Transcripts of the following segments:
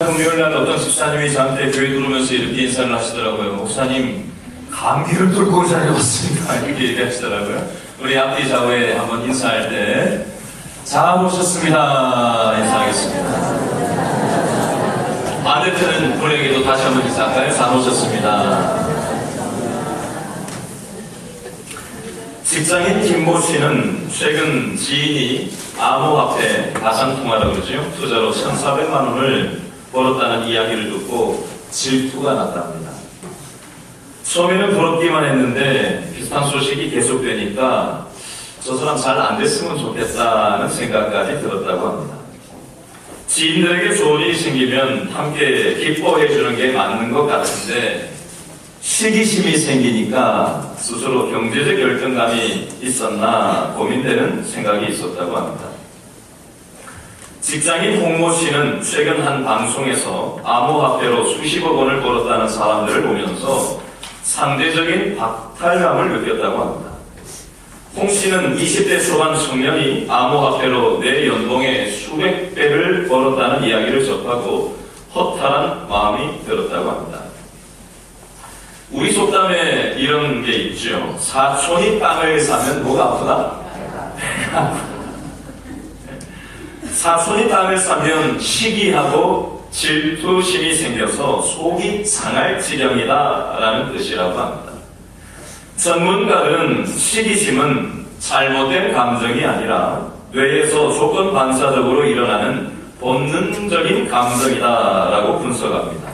금요일날 어떤 집사님이 저한테 교회 들어오면서 이렇게 인사를 하시더라고요. 목사님, 감기를 뚫고 다녀왔습니다. 이렇게 얘기하시더라고요. 우리 앞뒤 좌우에 한번 인사할 때, 잘 오셨습니다. 인사하겠습니다. 반대편은 분에게도 다시 한번 인사할까요? 잘 오셨습니다. 직장인 김모 씨는 최근 지인이 암호화폐 가상통화라고 그러죠. 투자로 1,400만 원을 벌었다는 이야기를 듣고 질투가 났답니다. 처음에는 부럽기만 했는데 비슷한 소식이 계속되니까 저 사람 잘 안 됐으면 좋겠다는 생각까지 들었다고 합니다. 지인들에게 좋은 일이 생기면 함께 기뻐해 주는 게 맞는 것 같은데 시기심이 생기니까 스스로 경제적 결정감이 있었나 고민되는 생각이 있었다고 합니다. 직장인 홍모 씨는 최근 한 방송에서 암호화폐로 수십억 원을 벌었다는 사람들을 보면서 상대적인 박탈감을 느꼈다고 합니다. 홍 씨는 20대 초반 청년이 암호화폐로 내 연봉의 수백 배를 벌었다는 이야기를 접하고 허탈한 마음이 들었다고 합니다. 우리 속담에 이런 게 있죠. 사촌이 땅을 사면 뭐가 아프다? 배가 아프다. 사촌이 땅을 사면 시기하고 질투심이 생겨서 속이 상할 지경이다 라는 뜻이라고 합니다. 전문가들은 시기심은 잘못된 감정이 아니라 뇌에서 조건 반사적으로 일어나는 본능적인 감정이다 라고 분석합니다.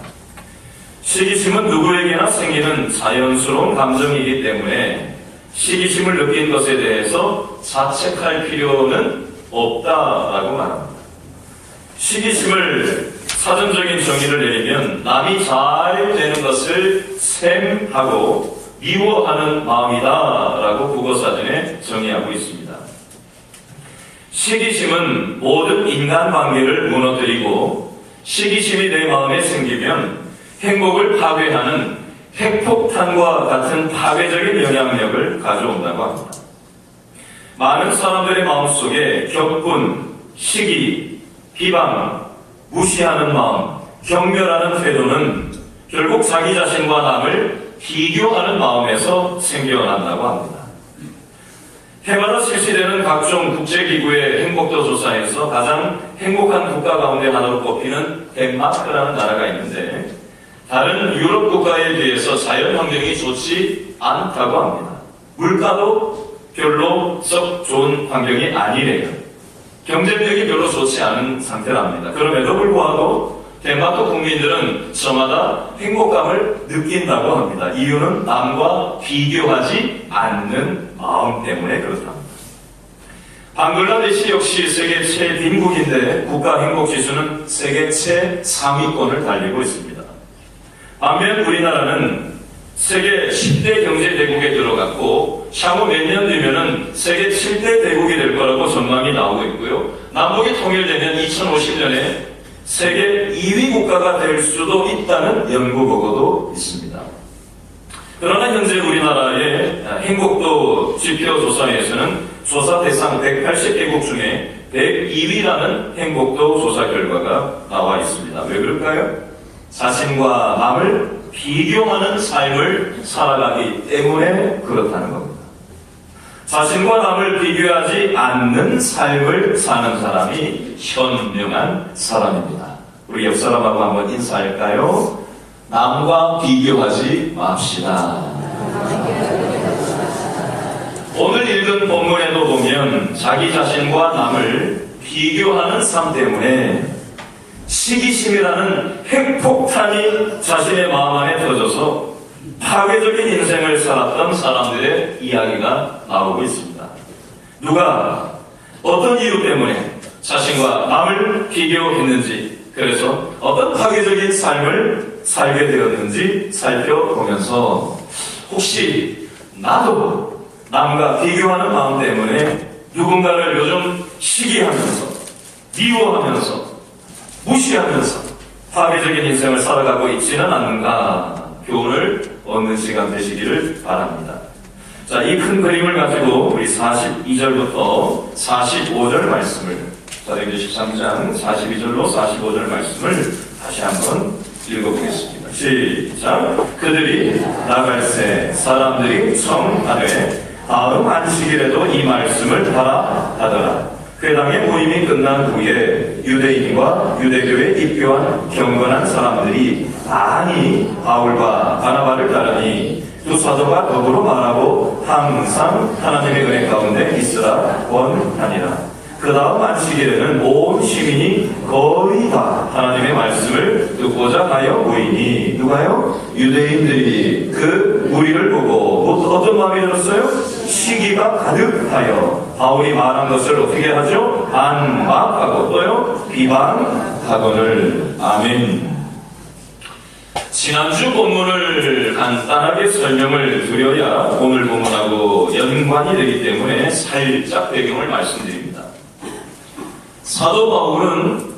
시기심은 누구에게나 생기는 자연스러운 감정이기 때문에 시기심을 느낀 것에 대해서 자책할 필요는 없다라고 말합니다. 시기심을 사전적인 정의를 내리면 남이 잘 되는 것을 샘하고 미워하는 마음이다라고 국어사전에 정의하고 있습니다. 시기심은 모든 인간관계를 무너뜨리고 시기심이 내 마음에 생기면 행복을 파괴하는 핵폭탄과 같은 파괴적인 영향력을 가져온다고 합니다. 많은 사람들의 마음속에 격분, 시기, 비방, 무시하는 마음, 경멸하는 태도는 결국 자기 자신과 남을 비교하는 마음에서 생겨난다고 합니다. 해마다 실시되는 각종 국제기구의 행복도 조사에서 가장 행복한 국가 가운데 하나로 꼽히는 덴마크라는 나라가 있는데 다른 유럽 국가에 비해서 자연 환경이 좋지 않다고 합니다. 물가도 별로 썩 좋은 환경이 아니래요. 경제력이 별로 좋지 않은 상태랍니다. 그럼에도 불구하고 덴마크 국민들은 저마다 행복감을 느낀다고 합니다. 이유는 남과 비교하지 않는 마음 때문에 그렇답니다. 방글라데시 역시 세계 최빈국인데 국가 행복지수는 세계 최상위권을 달리고 있습니다. 반면 우리나라는 세계 10대 경제대국에 들어갔고 향후 몇 년 뒤면은 세계 7대 대국이 될 거라고 전망이 나오고 있고요. 남북이 통일되면 2050년에 세계 2위 국가가 될 수도 있다는 연구 보고도 있습니다. 그러나 현재 우리나라의 행복도 지표 조사에서는 조사 대상 180개국 중에 102위라는 행복도 조사 결과가 나와 있습니다. 왜 그럴까요? 자신과 남을 비교하는 삶을 살아가기 때문에 그렇다는 겁니다. 자신과 남을 비교하지 않는 삶을 사는 사람이 현명한 사람입니다. 우리 옆 사람하고 한번 인사할까요? 남과 비교하지 맙시다. 오늘 읽은 본문에도 보면 자기 자신과 남을 비교하는 삶 때문에 시기심이라는 핵폭탄이 자신의 마음 안에 터져서 파괴적인 인생을 살았던 사람들의 이야기가 나오고 있습니다. 누가 어떤 이유 때문에 자신과 남을 비교했는지, 그래서 어떤 파괴적인 삶을 살게 되었는지 살펴보면서 혹시 나도 남과 비교하는 마음 때문에 누군가를 요즘 시기하면서 미워하면서 무시하면서 파괴적인 인생을 살아가고 있지는 않는가 교훈을 얻는 시간 되시기를 바랍니다. 자, 이 큰 그림을 가지고 우리 42절부터 45절 말씀을 사도행전 13장 42절로 45절 말씀을 다시 한번 읽어보겠습니다. 시작. 그들이 나갈새 사람들이 청하되 다음 안식일에도 이 말씀을 하라 하더라. 회당의 모임이 끝난 후에 유대인과 유대교에 입교한 경건한 사람들이 많이 바울과 바나바를 따르니 두 사도가 더불어 말하고 항상 하나님의 은혜 가운데 있으라 원하니라. 그 다음 안식일에는 온 시민이 거의 다 하나님의 말씀을 듣고자 하여 모이니 누가요? 유대인들이 그 무리를 보고 어떤 마음이 들었어요? 시기가 가득하여 바울이 말한 것을 어떻게 하죠? 반박하고 또요? 비방하거늘. 아멘. 지난주 본문을 간단하게 설명을 드려야 오늘 본문하고 연관이 되기 때문에 살짝 배경을 말씀드립니다. 사도 바울은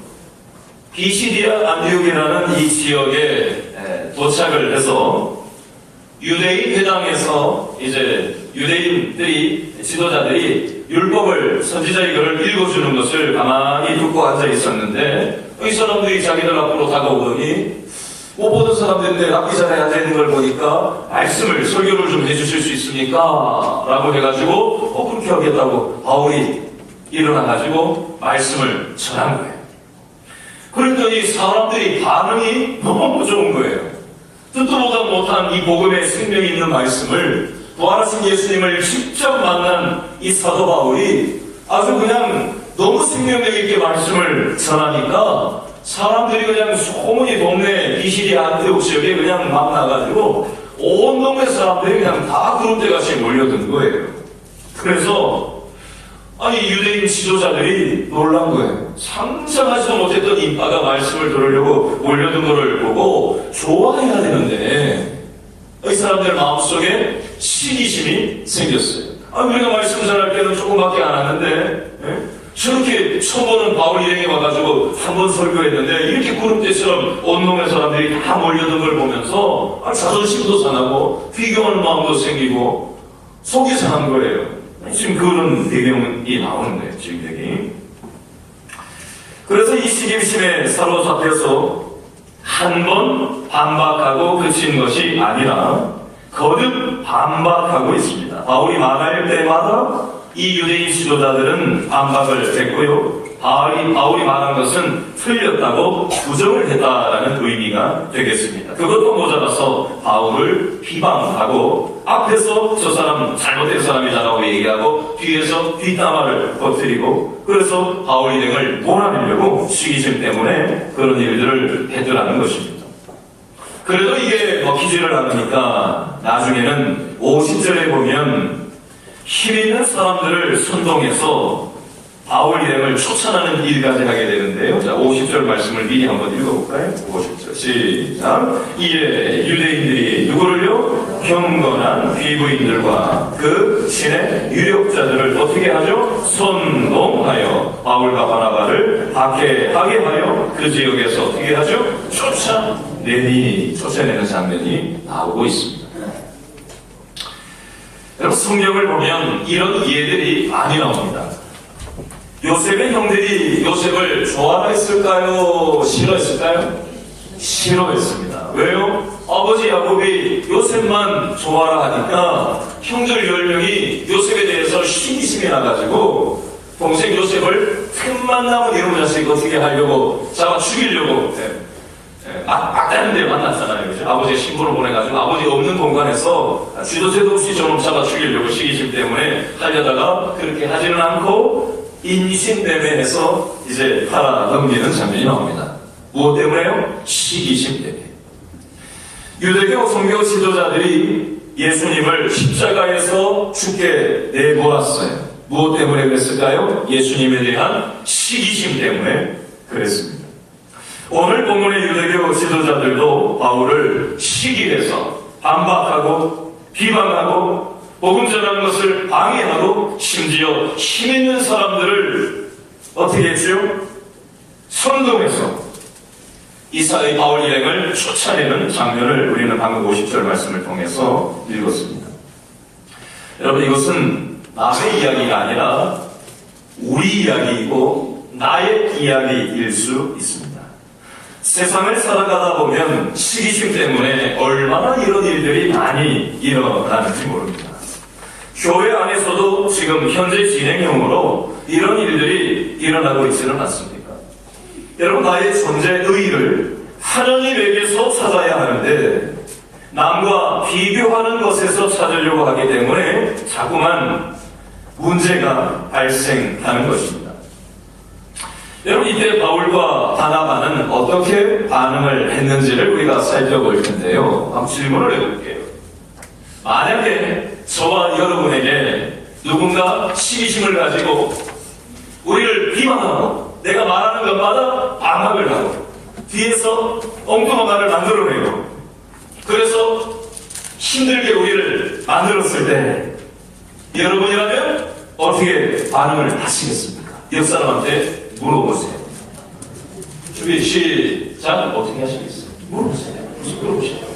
비시디아 안디옥이라는 이 지역에 도착을 해서 유대인 회당에서 이제 유대인들이 지도자들이 율법을 선지자의 글을 읽어주는 것을 가만히 듣고 앉아 있었는데 이 사람들이 자기들 앞으로 다가오더니 못 보던 사람들인데 납기 전에 앉아 있는 걸 보니까 말씀을 설교를 좀 해주실 수 있습니까? 라고 해가지고 그렇게 하겠다고 바울이 일어나가지고 말씀을 전한 거예요. 그랬더니 사람들이 반응이 너무 좋은 거예요. 듣도 보다 못한 이 복음의 생명이 있는 말씀을 부활하신 예수님을 직접 만난 이 사도 바울이 아주 그냥 너무 생명력 있게 말씀을 전하니까 사람들이 그냥 소문이 동네 비시디아 안디옥 지역에 그냥 막 나가지고 온 동네 사람들이 그냥 다 그룹대같이 몰려든 거예요. 그래서 유대인 지도자들이 놀란 거예요. 상상하지도 못했던 인파가 말씀을 들으려고 몰려든 거를 보고 좋아해야 되는데 이 사람들 마음속에 시기심이 생겼어요. 우리가 말씀 전할 때는 조금밖에 안 하는데 저렇게 처음 보는 바울 일행이 와가지고 한 번 설교했는데 이렇게 그룹대처럼 온몸의 사람들이 다 몰려든 걸 보면서 자존심도 상하고 비교하는 마음도 생기고 속이 상한 거예요. 지금 그런 배경이 나오는 거예요. 지금 여기. 그래서 이 시기심에 사로잡혀서 한 번 반박하고 그친 것이 아니라 거듭 반박하고 있습니다. 바울이 말할 때마다 이 유대인 지도자들은 반박을 했고요. 바울이 말한 것은 틀렸다고 부정을 했다라는 의미가 되겠습니다. 그것도 모자라서 바울을 비방하고 앞에서 저 사람 잘못된 사람이다라고 얘기하고 뒤에서 뒷담화를 퍼뜨리고 그래서 바울 일행을 몰아내려고 시기심 때문에 그런 일들을 했더라는 것입니다. 그래도 이게 먹히지를 않으니까 나중에는 50절에 보면 힘 있는 사람들을 선동해서 바울 일행을 쫓아내는 일까지 하게 되는데요. 자, 50절 말씀을 미리 한번 읽어볼까요? 50절 시작. 이에 유대인들이 누구를요? 경건한 귀부인들과 그 신의 유력자들을 어떻게 하죠? 선동하여 바울과 바나바를 박해하게 하여 그 지역에서 어떻게 하죠? 쫓아내는 장면이 나오고 있습니다. 여러분 성경을 보면 이런 예들이 많이 나옵니다. 요셉의 형들이 요셉을 좋아했을까요? 싫어했을까요? 싫어했습니다. 왜요? 아버지 야곱이 요셉만 좋아라 하니까 형들 10명이 요셉에 대해서 시기심이 나가지고 동생 요셉을 틈만 남은 이놈 자식 어떻게 하려고 잡아 죽이려고 막다른 데 만났잖아요. 그죠? 아버지의 신부를 보내가지고 아버지 없는 공간에서 쥐도새도 없이 저놈 잡아 죽이려고 시기심 때문에 하려다가 그렇게 하지는 않고 인신매매해서 이제 팔아 넘기는 장면이 나옵니다. 무엇 때문에요? 시기심 때문에. 유대교 종교 지도자들이 예수님을 십자가에서 죽게 내보았어요. 무엇 때문에 그랬을까요? 예수님에 대한 시기심 때문에 그랬습니다. 오늘 본문의 유대교 지도자들도 바울을 시기해서 반박하고 비방하고 복음 전하는 것을 방해하고 심지어 힘 있는 사람들을 어떻게 했죠? 선동해서 이사의 바울 일행을 쫓아내는 장면을 우리는 방금 50절 말씀을 통해서 읽었습니다. 여러분 이것은 남의 이야기가 아니라 우리 이야기이고 나의 이야기일 수 있습니다. 세상을 살아가다 보면 시기심 때문에 얼마나 이런 일들이 많이 일어나는지 모릅니다. 교회 안에서도 지금 현재 진행형으로 이런 일들이 일어나고 있지는 않습니까? 여러분, 나의 존재 의의를 하나님에게서 찾아야 하는데 남과 비교하는 것에서 찾으려고 하기 때문에 자꾸만 문제가 발생하는 것입니다. 여러분, 이때 바울과 바나바는 어떻게 반응을 했는지를 우리가 살펴볼 텐데요. 한번 질문을 해볼게요. 만약에 저와 여러분에게 누군가 시기심을 가지고 우리를 비방하고 내가 말하는 것마다 반박을 하고 뒤에서 엉뚱한 말을 만들어내고 그래서 힘들게 우리를 만들었을 때 여러분이라면 어떻게 반응을 하시겠습니까? 옆 사람한테 물어보세요. 준비 시작. 어떻게 하시겠어요? 물어보세요. 물어보세요.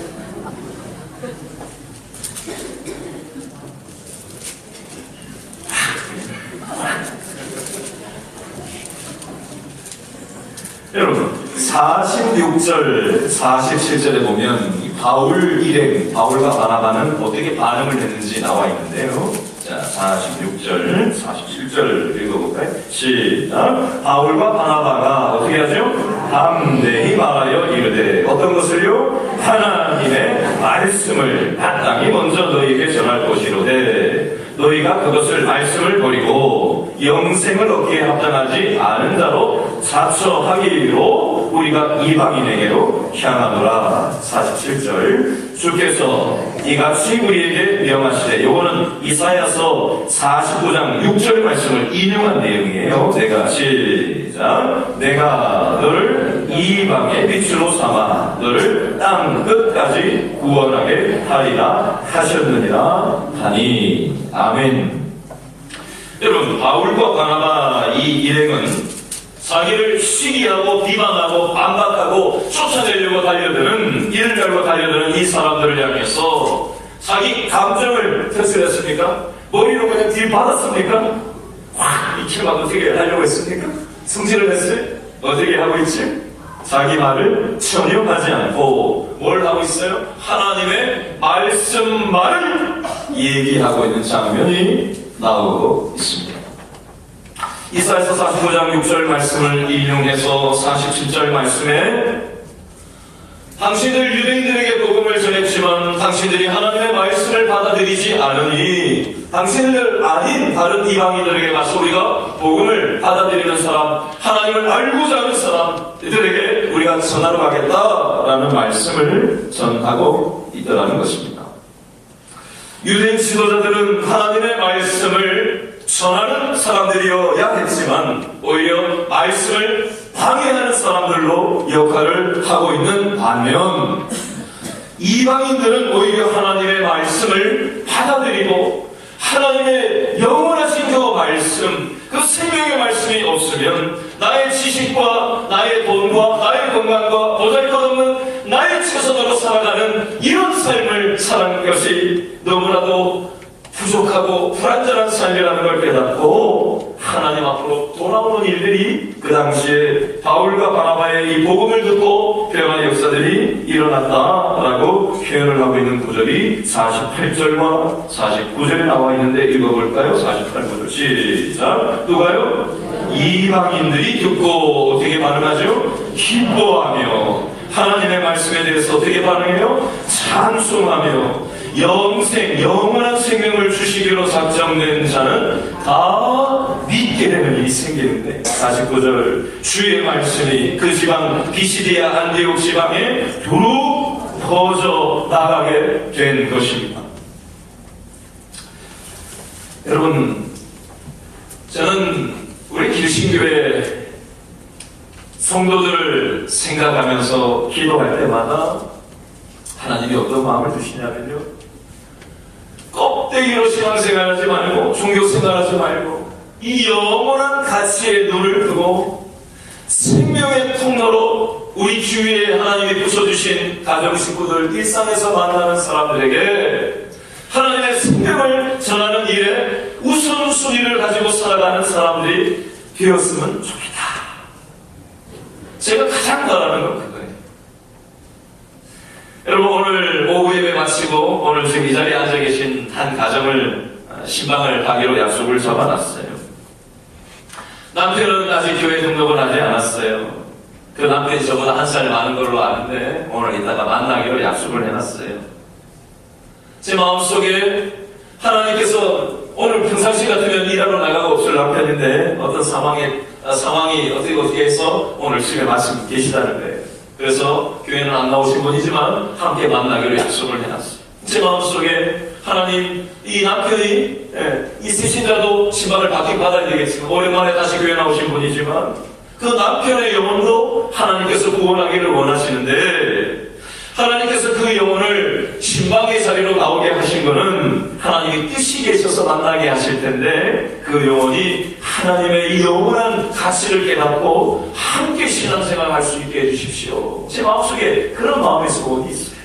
여러분, 46절, 47절에 보면 바울 일행, 바울과 바나바는 어떻게 반응을 했는지 나와 있는데요. 자, 46절, 47절 읽어볼까요? 시작. 바울과 바나바가 어떻게 하죠? 담대히 말하여 이르되 어떤 것을요? 하나님의 말씀을 마땅히 먼저 너희에게 전할 것이로되 너희가 그것을 말씀을 버리고 영생을 얻기에 합당하지 않은 자로 자처하기로 우리가 이방인에게로 향하노라. 47절 주께서 이같이 우리에게 명하시되, 요거는 이사야서 49장 6절 말씀을 인용한 내용이에요. 내가 시작. 내가 너를 이방의 빛으로 삼아 너를 땅 끝까지 구원하게 하리라 하셨느니라 하니. 아멘. 여러분, 바울과 바나바 이 일행은 자기를 시기하고 비방하고 반박하고 쫓아내려고 달려드는, 이를 달고 달려드는 이 사람들을 향해서 자기 감정을 표출했습니까? 머리로 그냥 딜 받았습니까? 확 이킬만 어떻게 하려고 했습니까? 승질을 했어요? 어떻게 하고 있지? 자기 말을 전혀 하지 않고 뭘 하고 있어요? 하나님의 말씀만을 얘기하고 있는 장면이 나오고 있습니다. 이사야서 45장 6절 말씀을 인용해서 47절 말씀에 당신들 유대인들에게 복음을 전했지만 당신들이 하나님의 말씀을 받아들이지 않으니 당신들 아닌 다른 이방인들에게 가서 우리가 복음을 받아들이는 사람, 하나님을 알고자 하는 사람들에게 우리가 전하러 가겠다라는 말씀을 전하고 있더라는 것입니다. 유대인 지도자들은 하나님의 말씀을 전하는 사람들이어야 했지만 오히려 말씀을 방해하는 사람들로 역할을 하고 있는 반면 이방인들은 오히려 하나님의 말씀을 받아들이고 하나님의 영원하신 그 말씀, 그 생명의 말씀이 없으면 나의 지식과 나의 돈과 나의 건강과 보잘것없는 나의 최선으로 살아가는 이런 삶을 사는 것이 너무나도 부족하고 불완전한 삶이라는 걸 깨닫고 하나님 앞으로 돌아오는 일들이 그 당시에 바울과 바나바의 이 복음을 듣고 변화의 역사들이 일어났다라고 표현을 하고 있는 구절이 48절과 49절에 나와 있는데 읽어볼까요? 48구절 시작. 누가요? 이방인들이 듣고 어떻게 반응하죠? 기뻐하며 하나님의 말씀에 대해서 어떻게 반응해요? 찬송하며 영생, 영원한 생명을 주시기로 작정된 자는 다 믿게 되는 일이 생기는데 49절 주의 말씀이 그 지방 비시디아 안디옥 지방에 두루 퍼져 나가게 된 것입니다. 여러분, 저는 우리 길신교회 성도들을 생각하면서 기도할 때마다 하나님이 어떤 마음을 주시냐면요, 껍데기로 신앙생활하지 말고 종교생활하지 말고 이 영원한 가치에 눈을 뜨고 생명의 통로로 우리 주위에 하나님이 부셔주신 가정 식구들, 일상에서 만나는 사람들에게 하나님의 생명을 전하는 일에 우선순위를 가지고 살아가는 사람들이 되었으면 좋겠다. 제가 가장 바라는 건 그거예요. 여러분, 오늘 오후 예배 마치고 오늘 지금 이 자리에 앉아 계신 한 가정을 신방을 가기로 약속을 잡아놨어요. 남편은 아직 교회 등록을 하지 않았어요. 그 남편이 저보다 한 살 많은 걸로 아는데 오늘 이따가 만나기로 약속을 해놨어요. 제 마음속에 하나님께서 오늘 평상시 같으면 일하러 나가고 없을 남편인데 어떤 상황이 어떻게 해서 오늘 집에 마침 계시다는 거예요. 그래서 교회는 안 나오신 분이지만 함께 만나기로 약속을 해놨어요. 제 마음속에 하나님, 이 남편이 이 새신자도 신방을 받아야 되겠지만 오랜만에 다시 교회 나오신 분이지만 그 남편의 영혼도 하나님께서 구원하기를 원하시는데 하나님께서 그 영혼을 신방의 자리로 나오게 하신 것은 하나님이 뜻이 계셔서 만나게 하실 텐데 그 영혼이 하나님의 이 영원한 가치를 깨닫고 함께 신앙생활 할 수 있게 해주십시오. 제 마음속에 그런 마음의 소원이 있어요.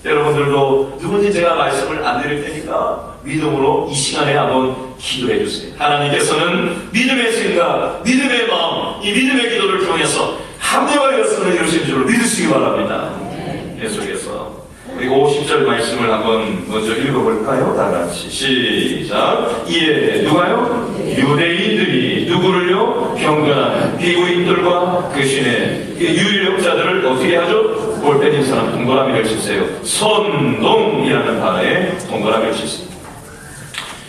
여러분들도 누군지 제가 말씀을 안 드릴 테니까 믿음으로 이 시간에 한번 기도해 주세요. 하나님께서는 믿음의 생각, 믿음의 마음, 이 믿음의 기도를 통해서 합리와 열선을 이루신 줄로 믿으시기 바랍니다. 계속해서 그리고 50절 말씀을 한번 먼저 읽어볼까요? 다 같이 시작. 이에 누가요? 유대인들이 누구를요? 경건한 비구인들과 그 신의 유력자들을 어떻게 하죠? 볼 때린 사람 동그라미를 치세요. 선동이라는 단어에 동그라미를 치세요.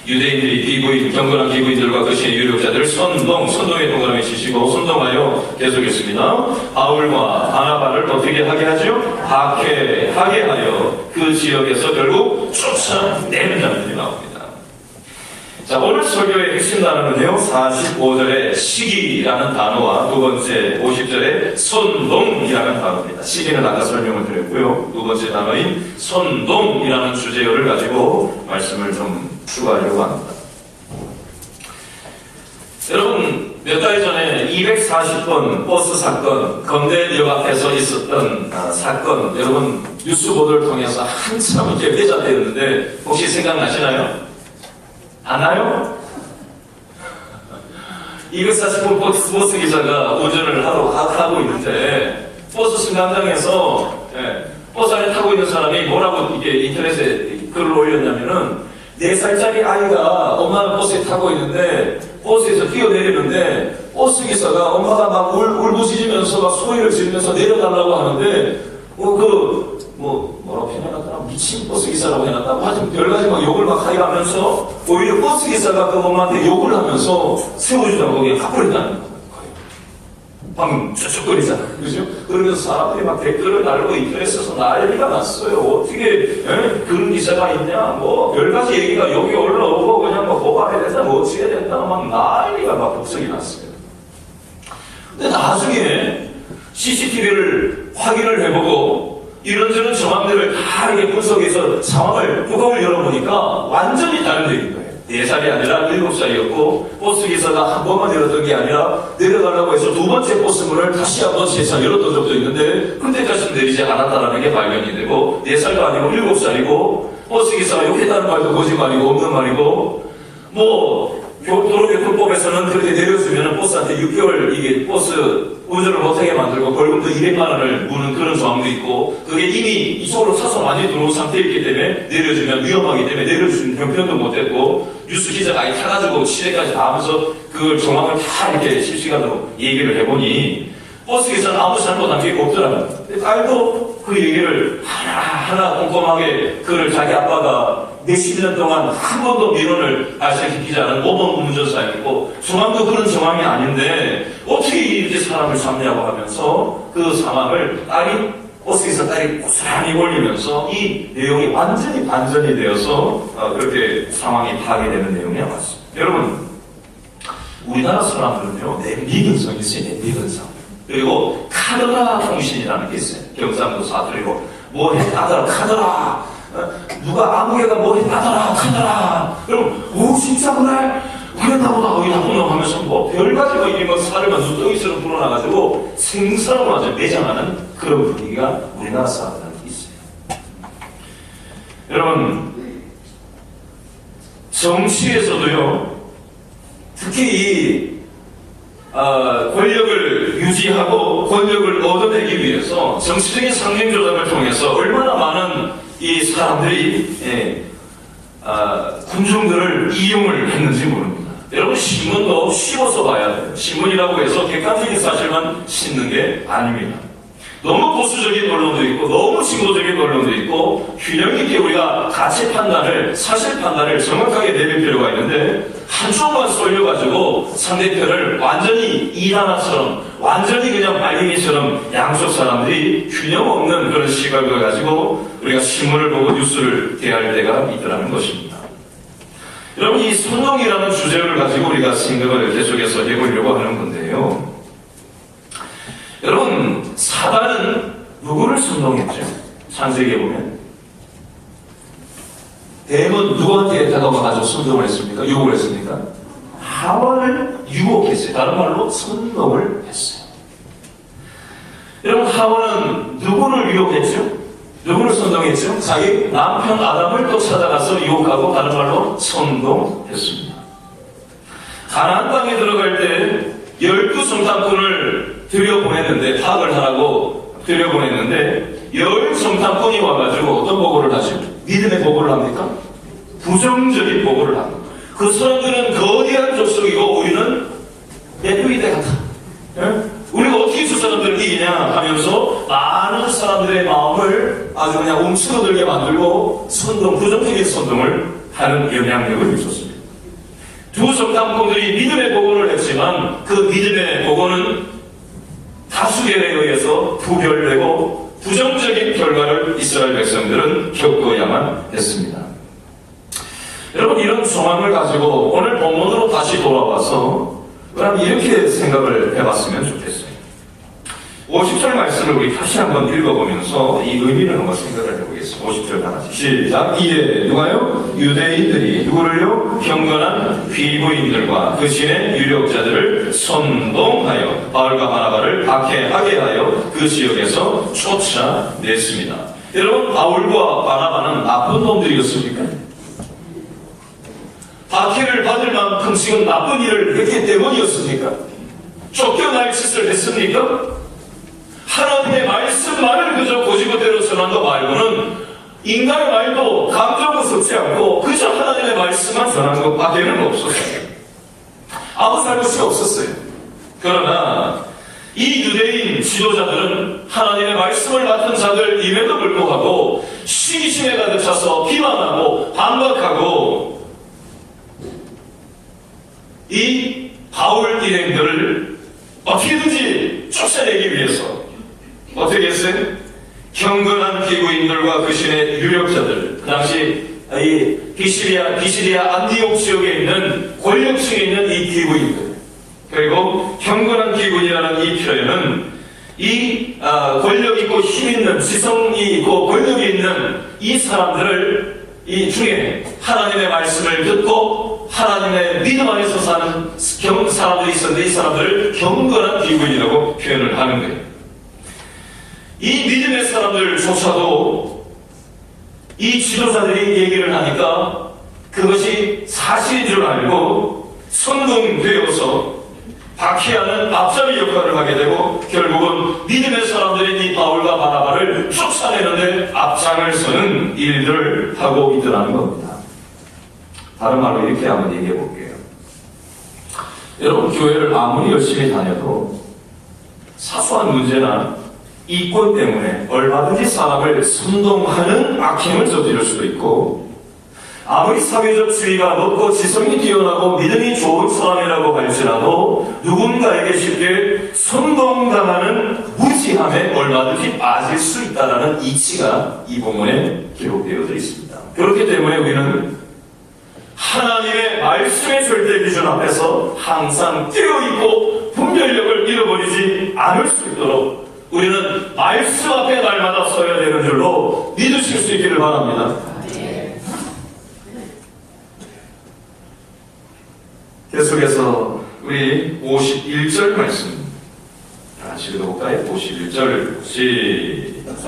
유대인들이 경건한 비구인들과 그 신의 유력자들을 선동의 동그라미 치시고 선동하여 계속했습니다. 바울과 바나바를 어떻게 하게 하죠? 박해하게 하여 그 지역에서 결국 쫓아내는 장면이 나옵니다. 자, 오늘 설교의 핵심 단어는요, 45절의 시기라는 단어와 두 번째 50절의 선동이라는 단어입니다. 시기는 아까 설명을 드렸고요. 두 번째 단어인 선동이라는 주제어를 가지고 말씀을 좀 추가하려고 합니다. 여러분, 몇 달 전에 240번 버스 사건, 건대역 앞에서 있었던 사건, 여러분 뉴스 보도를 통해서 한참 이렇게 회자되었는데 혹시 생각나시나요? 안 나요? 240번 버스 기사가 운전을 하고 있는데 버스 승강장에서 버스 안에 타고 있는 사람이 뭐라고 이게 인터넷에 글을 올렸냐면은 4살짜리 아이가 엄마는 버스에 타고 있는데 버스에서 뛰어내리는데 버스 기사가 엄마가 막 울부짖으면서 막 소리를 지르면서 내려달라고 하는데 뭐라고 표현해놨더라? 미친 버스 기사라고 해놨다고 하여튼 별가지 막 욕을 막 하게 하면서 오히려 버스 기사가 그 엄마한테 욕을 하면서 세워주다가 거기에 가버린다는 거예요. 방금 쭈쭈거리잖아. 그죠? 그러면서 사람들이 막 댓글을 달고 인터넷에서 난리가 났어요. 어떻게, 그런 기사가 있냐? 뭐, 별가지 얘기가 여기 올라오고, 그냥 뭐, 고발해야 된다, 뭐, 어찌해야 된다, 막 난리가 막 폭성이 났어요. 근데 나중에 CCTV를 확인을 해보고, 이런저런 정황들을 다 이렇게 분석해서 뚜껑을 열어보니까 완전히 다른 얘기인 거예요. 4살이 아니라 7살이었고 버스기사가 한 번만 열었던 게 아니라 내려가려고 해서 두 번째 버스문을 다시 한번 세차 열었던 적도 있는데 그때까지는 내리지 않았다는 게 발견이 되고 4살도 아니고 7살이고 버스기사가 욕했다는 말도 거짓말이고 없는 말이고 도로교통법에서는 그렇게 내려주면 버스한테 6개월 이게 버스 운전을 못하게 만들고 벌금도 200만 원을 무는 그런 조항도 있고 그게 이미 이쪽으로 차선 완전히 들어온 상태이기 때문에 내려주면 위험하기 때문에 내려주는 형편도 못했고 뉴스 기자가 아예 타가지고 시내까지 다 하면서 그 정황을 다 이렇게 실시간으로 얘기를 해보니 버스 기사는 아무 잘못한 게 없더라고요. 딸도 그 얘기를 하나하나 꼼꼼하게 그걸 자기 아빠가 몇십 년 동안 한 번도 민원을 발생시키지 않은 모범 운전사였고 정황도 그런 정황이 아닌데 어떻게 이렇게 사람을 잡냐고 하면서 그 상황을 버스에서 딸이 고스란히 올리면서 이 내용이 완전히 반전이 되어서 그렇게 상황이 파괴되는 내용이 나왔습니다. 여러분, 우리나라 사람들은요, 내미근성이 있어요. 내미근성. 그리고 카더라 통신이라는 게 있어요. 경상도 사투리로 뭐 했다더라 카더라. 누가 아무개가 뭐 했다더라 카더라. 그럼 오 진짜 그래? 그랬나보다 거기 나쁘나 하면서 뭐 별가지가 이게 막 살을 막 눈덩이처럼 불어나가지고 생사로 아주 매장하는 그런 분위기가 우리나라 사람들한테 있어요. 여러분, 정치에서도요, 특히 이 권력을 유지하고 권력을 얻어내기 위해서 정치적인 상징 조작을 통해서 얼마나 많은 이 사람들이 군중들을 이용을 했는지 모릅니다. 여러분, 신문도 씹어서 봐야 돼요. 신문이라고 해서 객관적인 사실만 싣는 게 아닙니다. 너무 보수적인 언론도 있고 너무 진보적인 언론도 있고 균형 있게 우리가 가치 판단을, 사실 판단을 정확하게 내릴 필요가 있는데 한쪽만 쏠려가지고 상대편을 완전히 이단아처럼, 완전히 그냥 빨갱이처럼 양쪽 사람들이 균형 없는 그런 시각을 가지고 우리가 신문을 보고 뉴스를 대할 때가 있더라는 것입니다. 여러분, 이 선동이라는 주제를 가지고 우리가 생각을 계속해서 해보려고 하는 건데요. 여러분, 사단은 누구를 선동했죠? 창세기에 보면 뱀은 누구한테 다가와가지고 선동을 했습니까? 유혹을 했습니까? 하와를 유혹했어요. 다른 말로 선동을 했어요. 여러분, 하와는 누구를 유혹했죠? 누구를 선동했죠? 자기 남편 아담을 또 찾아가서 유혹하고 다른 말로 선동했습니다. 가나안 땅에 들어갈 때 12성탐꾼을 들여보냈는데, 파악을 하라고 들여보냈는데 10성탐꾼이 와가지고 어떤 보고를 하죠? 믿음의 보고를 합니까? 부정적인 보고를 합니다. 그 사람들은 거대한 족속이고 우리는 예쁘이대 같아. 예? 우리가 어떻게 저 사람들을 이기냐 하면서 많은 사람들의 마음을 아주 그냥 움츠러들게 만들고 선동, 부정적인 선동을 하는 영향력을 미쳤습니다. 두 성탐꾼들이 믿음의 보고를 했지만 그 믿음의 보고는 다수결에 의해서 부결되고 부정적인 결과를 이스라엘 백성들은 겪어야만 했습니다. 여러분, 이런 상황을 가지고 오늘 본문으로 다시 돌아와서 그럼 이렇게 생각을 해봤으면 좋겠어요. 50절 말씀을 우리 다시 한번 읽어보면서 이 의미를 한번 생각을 해보겠습니다. 50절 다 같이 시작. 이에 누가요? 유대인들이 누구를요? 경건한 귀부인들과 그 신의 유력자들을 선동하여 바울과 바나바를 박해하게 하여 그 지역에서 쫓아냈습니다. 여러분, 바울과 바나바는 나쁜 놈들이었습니까? 박해를 받을 만큼 지금 나쁜 일을 했기 때문이었습니까? 쫓겨날 짓을 했습니까? 하나님의 말씀만을 그저 고지고대로 전한 것 말고는 인간의 말도 감정도 섞지 않고 그저 하나님의 말씀만 전한 것밖에는 없었어요. 아무 잘못이 없었어요. 그러나 이 유대인 지도자들은 하나님의 말씀을 맡은 자들임에도 불구하고 시기심에 가득 차서 비난하고 반박하고 이 바울 일행들을 어떻게든지 쫓아내기 위해서 어떻게 했어요? 경건한 기구인들과 그 신의 유력자들, 그 당시 이 비시리아 안디옥 지역에 있는 권력층에 있는 이 기구인들, 그리고 경건한 기구인이라는 이 표현은 이 권력 있고 힘 있는, 지성이 있고 권력이 있는 이 사람들을 이 중에 하나님의 말씀을 듣고 하나님의 믿음 안에서 사는 사람들이 있었는데 이 사람들을 경건한 기구인이라고 표현을 하는 거예요. 이 믿음의 사람들조차도 이 지도자들이 얘기를 하니까 그것이 사실인 줄 알고 선동되어서 박해하는 앞잡이 역할을 하게 되고 결국은 믿음의 사람들인 이 바울과 바나바를 쫓아내는데 앞장을 서는 일들을 하고 있더라는 겁니다. 다른 말로 이렇게 한번 얘기해 볼게요. 여러분, 교회를 아무리 열심히 다녀도 사소한 문제나 이권 때문에 얼마든지 사람을 선동하는 악행을 저지를 수도 있고, 아무리 사회적 지위가 높고 지성이 뛰어나고 믿음이 좋은 사람이라고 할지라도 누군가에게 쉽게 선동당하는 무지함에 얼마든지 빠질 수 있다는 이치가 이 본문에 기록되어져 있습니다. 그렇기 때문에 우리는 하나님의 말씀의 절대 기준 앞에서 항상 뛰어있고 분별력을 잃어버리지 않을 수 있도록 우리는 말씀 앞에 날마다 서야 되는 줄로 믿으실 수 있기를 바랍니다. 계속해서 우리 51절 말씀 같이 읽어볼까요? 51절 시작.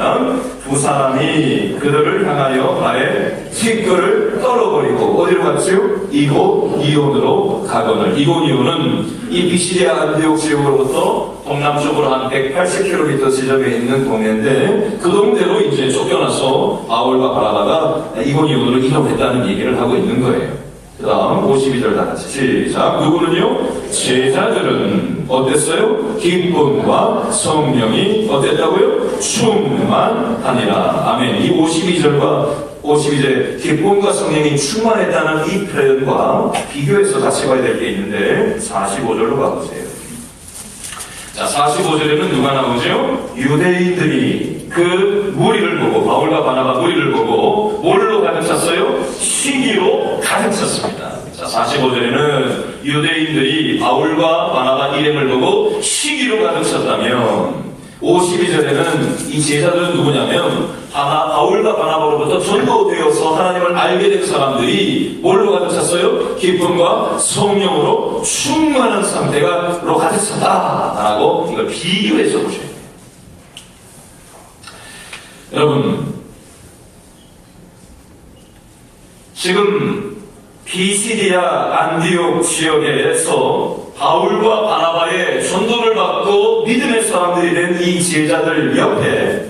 두 사람이 그들을 향하여 말에 티끌을 떨어버리고 어디로 갔죠? 이고니온으로 가거늘. 이고니온은 이 비시리아 안디옥 지역으로부터 동남쪽으로 한 180km 지점에 있는 동네인데 그 동네로 이제 쫓겨나서 바울과 바나바가 이고니온으로 이동했다는 얘기를 하고 있는 거예요. 그 다음 52절 다 같이 시작. 누구는요? 제자들은 어땠어요? 기쁨과 성령이 어땠다고요? 충만하니라. 아멘. 이 52절과 52절에 기쁨과 성령이 충만했다는 이 표현과 비교해서 같이 봐야 될 게 있는데 45절로 가보세요. 자, 45절에는 누가 나오죠? 유대인들이 그 무리를 보고, 바울과 바나바 무리를 보고 뭘로 가득 찼어요? 시기로 가득 찼습니다. 자, 45절에는 유대인들이 바울과 바나바 일행을 보고 시기로 가득 찼다면 52절에는 이 제자들은 누구냐면 바울과 바나바로부터 전도되어서 하나님을 알게 된 사람들이 뭘로 가득 찼어요? 기쁨과 성령으로 충만한 상태로 가득 찼다라고 이걸 비교해서 보셔야 돼요. 여러분, 지금 비시디아 안디옥 지역에서 바울과 바나바의 전도를 받고 믿음의 사람들이 된 이 제자들 옆에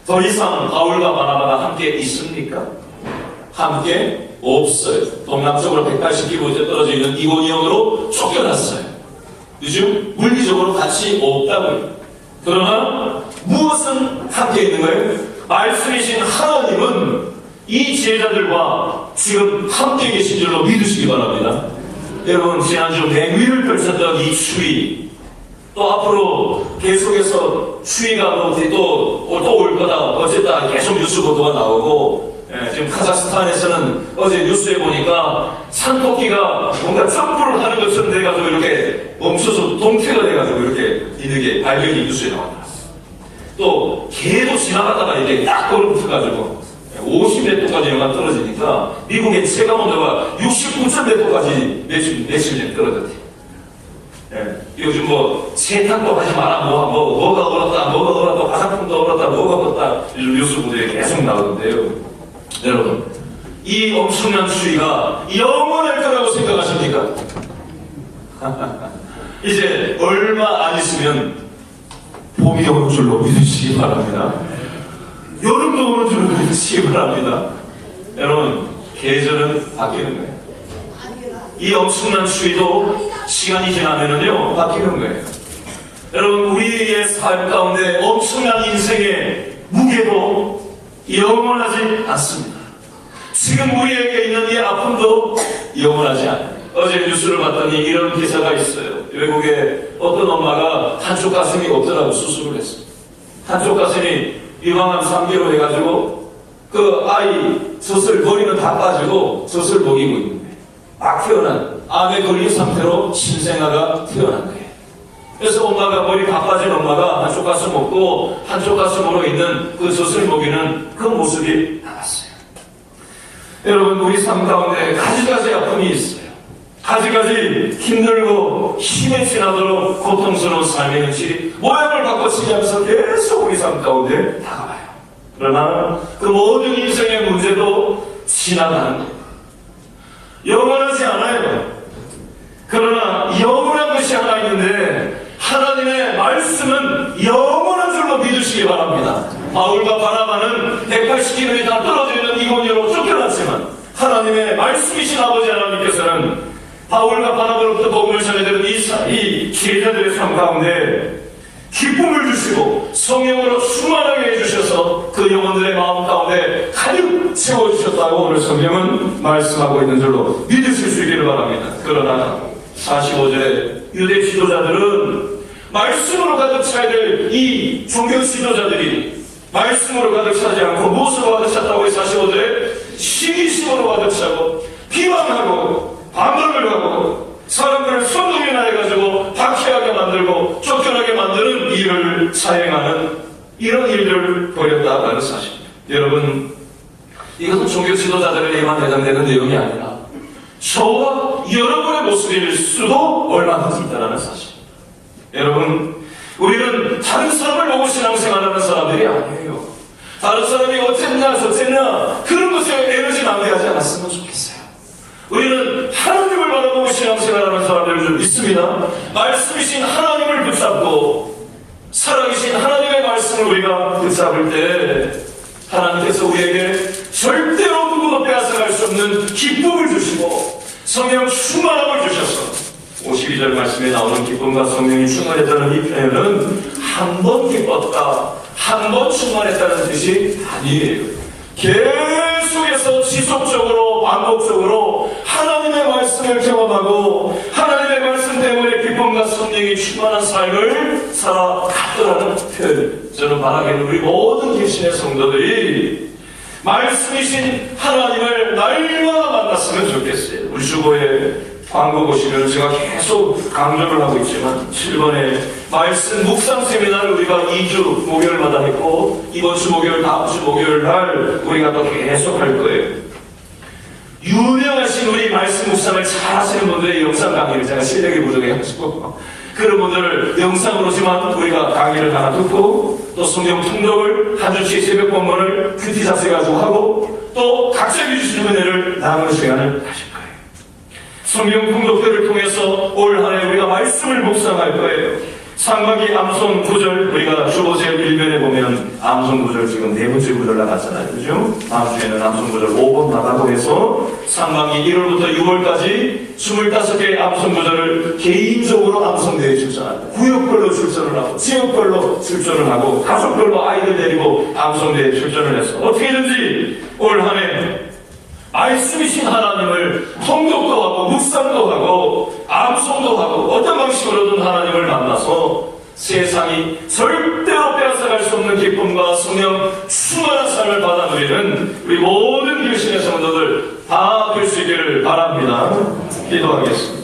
더 이상 바울과 바나바가 함께 있습니까? 함께 없어요. 동남쪽으로 180km 떨어져 있는 이고니온으로 쫓겨났어요. 요즘 물리적으로 같이 없다고요. 그러나 무엇은 함께 있는 거예요? 말씀이신 하나님은 이 제자들과 지금 함께 계신 줄로 믿으시기 바랍니다. 여러분, 지난주 맹위를 펼쳤던 이 추위, 또 앞으로 계속해서 추위가 또 올 거다, 어쨌다 계속 뉴스 보도가 나오고, 지금 카자흐스탄에서는 어제 뉴스에 보니까 산토끼가 뭔가 점프를 하는 것처럼 돼가지고 이렇게 멈춰서 동태가 돼가지고 이렇게 뒤늦게 발견이 뉴스에 나왔어요. 또 개도 지나가다가 이렇게 딱 떨어붙어가지고 50몇 도까지 영하 떨어지니까 미국의 체감 온도가 69몇 도까지 며칠 전에 떨어졌대요. 요즘 세탁도 하지 마라, 뭐가 얼었다, 화장품도 얼었다, 뭐가 얼었다, 요즘 뉴스 보도에 계속 나오는데요. 여러분, 이 엄청난 추위가 영원할 거라고 생각하십니까? 이제 얼마 안 있으면 봄이 오는 줄로 믿으시기 바랍니다. 여름도 오는 줄로 믿으시기 바랍니다. 여러분, 계절은 바뀌는 거예요. 이 엄청난 추위도 시간이 지나면은요, 바뀌는 거예요. 여러분, 우리의 삶 가운데 엄청난 인생의 무게도 영원하지 않습니다. 지금 우리에게 있는 이 아픔도 영원하지 않아요. 어제 뉴스를 봤더니 이런 기사가 있어요. 외국에 어떤 엄마가 한쪽 가슴이 없더라고 수술을 했어요. 한쪽 가슴이 유방암 3기로 해가지고 그 아이 머리는 다 빠지고 젖을 먹이고 있는 거예요. 막 태어난, 암에 걸린 상태로 신생아가 태어난 거예요. 그래서 엄마가, 머리 다 빠진 엄마가 한쪽 가슴 없고 한쪽 가슴으로 있는 그 젖을 먹이는 그 모습이 나왔어요. 여러분, 우리 삶 가운데 가지가지 아픔이 있어요. 가지가지 힘들고 힘에 지나도록 고통스러운 삶의 현실이 모양을 바꿔치면서 계속 우리 삶 가운데 다가와요. 그러나 그 모든 인생의 문제도 지나가는 거예요. 영원하지 않아요. 그러나 영원한 것이 하나 있는데 하나님의 말씀은 영원한 줄로 믿으시기 바랍니다. 바울과 바나바는 180km 떨어져 있는 이고니온으로 쫓겨났지만 하나님의 말씀이신 아버지 하나님께서는 바울과 바나바로부터 복음을 전해드린 이 제자들의 삶 가운데 기쁨을 주시고 성령으로 충만하게 해주셔서 그 영혼들의 마음 가운데 가득 채워주셨다고 오늘 성경은 말씀하고 있는 줄로 믿으실 수 있기를 바랍니다. 그러나 45절에 유대 지도자들은 말씀으로 가득 차야 될 이 종교 지도자들이 말씀으로 가득 차지 않고 무엇으로 가득 찼다고 해 45절에 시기심으로 가득 차고 비방하고 반박을 하고 사람들을 선동이나 해가지고 박해하게 만들고 쫓겨나게 만드는 일을 사행하는 이런 일들을 벌였다라는 사실입니다. 여러분, 이것은 종교 지도자들에게만 해당되는 내용이 아니라 저와 여러분의 모습일 수도 얼마든지 있다는 사실입니다. 여러분, 우리는 다른 사람을 보고 신앙생활하는 사람들이 아니에요. 다른 사람이 어쨌나 저쨌나 그런 것에 에너지 낭비하지 않았으면 좋겠어요. 우리는 하나님을 바라보고 신앙생활하는 사람들이 좀 있습니다. 말씀이신 하나님을 붙잡고 살아계신 하나님의 말씀을 우리가 붙잡을 때 하나님께서 우리에게 절대로 누구도 빼앗아갈 수 없는 기쁨을 주시고 성령 충만함을 주셔서 52절 말씀에 나오는 기쁨과 성령이 충만했다는 이 표현은 한 번 기뻤다, 한 번 충만했다는 뜻이 아니에요. 계속해서 지속적으로 반복적으로 하나님의 말씀을 경험하고 하나님의 말씀 때문에 기쁨과 성령이 충만한 삶을 살아갔더라는 표현. 저는 바라기는 우리 모든 계신의 성도들이 말씀이신 하나님을 날마다 만났으면 좋겠어요. 우리 주보에 광고 보시면 제가 계속 강조를 하고 있지만 7번에 말씀 묵상 세미나를 우리가 2주 목요일마다 했고 이번 주 목요일, 다음 주 목요일 날 우리가 또 계속 할 거예요. 유명하신 우리 말씀 묵상을 잘 하시는 분들의 영상 강의를 제가 실력이 부족해가지고 그런 분들을 영상으로지만 우리가 강의를 하나 듣고 또 성경 통독을 한 주씩 새벽 본문을 큐티 자세가지고 하고 또 각자에게 주시는 은혜를 나누는 시간을 가질 거예요. 성경 통독회를 통해서 올 한 해 우리가 말씀을 묵상할 거예요. 상반기 암송 구절 우리가 주보 제일 1면에 보면 암송 구절 지금 4번째 구절 나갔잖아요. 그죠? 다음 주에는 암송 구절 5번 나가고 해서 상반기 1월부터 6월까지 25개의 암송 구절을 개인적으로 암송대회에 출전합니다. 구역별로 출전을 하고 지역별로 출전을 하고 가족별로 아이들 데리고 암송대회에 출전을 해서 어떻게든지 올 한 해 말씀이신 하나님을 통독도 하고 묵상도 하고 암송도 하고 어떤 방식으로든 하나님을 만나서 세상이 절대로 빼앗아갈 수 없는 기쁨과 성령 충만한 삶을 받아 누리는 우리 모든 교신의 성도들 다 될 수 있기를 바랍니다. 기도하겠습니다.